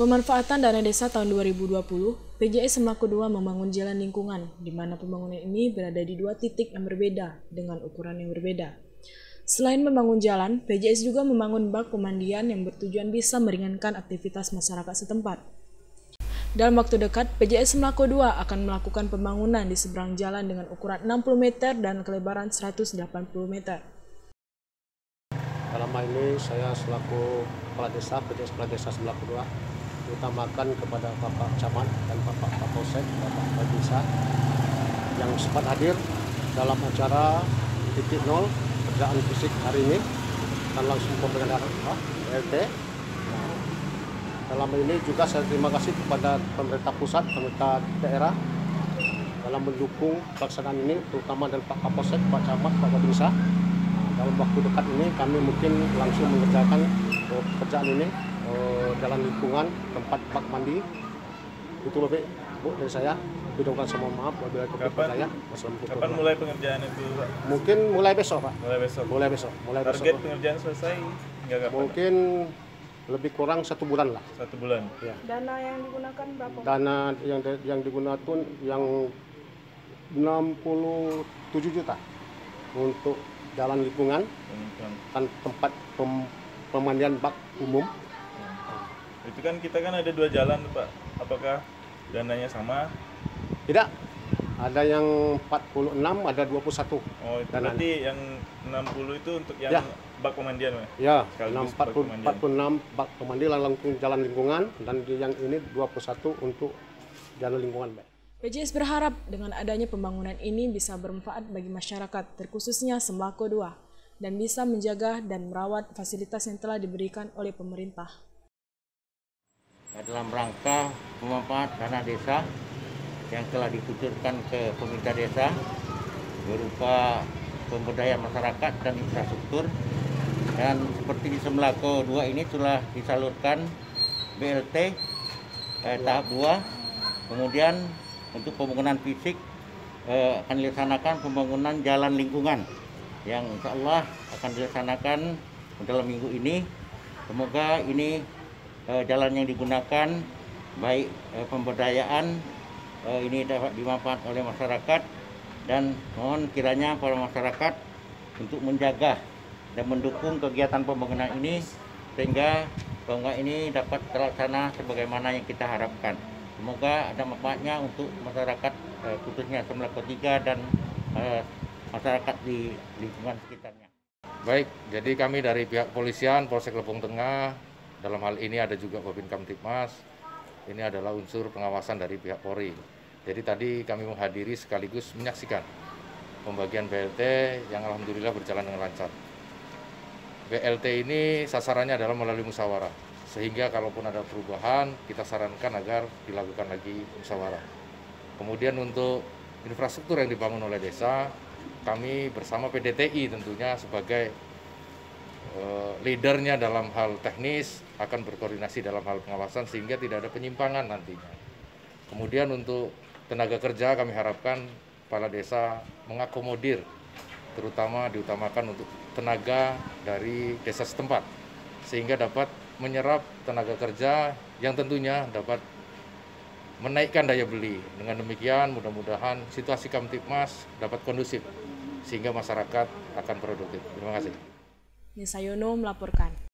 Pemanfaatan dana desa tahun 2020, PJS Semlaku 2 membangun jalan lingkungan, di mana pembangunan ini berada di dua titik yang berbeda dengan ukuran yang berbeda. Selain membangun jalan, PJS juga membangun bak pemandian yang bertujuan bisa meringankan aktivitas masyarakat setempat. Dalam waktu dekat, PJS Semlaku 2 akan melakukan pembangunan di seberang jalan dengan ukuran 60 meter dan kelebaran 180 meter. Dalam hal ini saya selaku Kepala Desa, PJS Kepala Desa Semlaku 2, utamakan kepada Bapak Camat dan Bapak Kapolsek, Bapak Babinsa yang sempat hadir dalam acara titik nol kerjaan fisik hari ini dan langsung pemberian RT. Dalam ini juga saya terima kasih kepada pemerintah pusat, pemerintah daerah dalam mendukung pelaksanaan ini, terutama dari Pak Kapolsek, Pak Camat, Pak Babinsa. Dalam waktu dekat ini kami mungkin langsung mengerjakan pekerjaan ini, jalan lingkungan, tempat bak mandi. Itu lebih Bu dari saya. Bidangkan semua maaf apabila saya. Kapan mulai pengerjaan itu, Pak? Mungkin mulai besok, Pak. Mulai besok. Target pengerjaan selesai hingga kapan? Mungkin lebih kurang 1 bulan lah. 1 bulan. Ya. Dana yang digunakan berapa? Dana yang digunakan yang 67 juta untuk jalan lingkungan dan tempat pemandian bak umum. Itu kan kita kan ada 2 jalan, Pak. Apakah dananya sama? Tidak. Ada yang 46, ada 21. Oh, itu berarti yang 60 itu untuk yang ya. Bak pemandian, Pak? Ya, Sekaligus 46 bak pemandian langsung jalan lingkungan, dan yang ini 21 untuk jalan lingkungan, Pak. PJS berharap dengan adanya pembangunan ini bisa bermanfaat bagi masyarakat, terkhususnya Semlaku 2, dan bisa menjaga dan merawat fasilitas yang telah diberikan oleh pemerintah. Dalam rangka pemanfaat dana desa yang telah dikucurkan ke pemerintah desa berupa pemberdayaan masyarakat dan infrastruktur, dan seperti di Semlaku 2 ini telah disalurkan BLT tahap 2, kemudian untuk pembangunan fisik akan dilaksanakan pembangunan jalan lingkungan yang insya Allah akan dilaksanakan dalam minggu ini. Semoga ini jalan yang digunakan baik pemberdayaan ini dapat dimanfaatkan oleh masyarakat, dan mohon kiranya para masyarakat untuk menjaga dan mendukung kegiatan pembangunan ini sehingga pembangunan ini dapat terlaksana sebagaimana yang kita harapkan. Semoga ada manfaatnya untuk masyarakat khususnya Semlaku 3 dan masyarakat di lingkungan sekitarnya. Baik, jadi kami dari pihak polisian Polsek Lempung Tengah, dalam hal ini ada juga Babin Kamtibmas, ini adalah unsur pengawasan dari pihak Polri. Jadi tadi kami menghadiri sekaligus menyaksikan pembagian BLT yang alhamdulillah berjalan dengan lancar. BLT ini sasarannya adalah melalui musyawarah, sehingga kalaupun ada perubahan kita sarankan agar dilakukan lagi musyawarah. Kemudian untuk infrastruktur yang dibangun oleh desa, kami bersama PDTI tentunya sebagai leadernya dalam hal teknis akan berkoordinasi dalam hal pengawasan sehingga tidak ada penyimpangan nantinya. Kemudian untuk tenaga kerja kami harapkan kepala desa mengakomodir, terutama diutamakan untuk tenaga dari desa setempat sehingga dapat menyerap tenaga kerja yang tentunya dapat menaikkan daya beli. Dengan demikian mudah-mudahan situasi Kamtibmas dapat kondusif sehingga masyarakat akan produktif. Terima kasih. Nisa Yono melaporkan.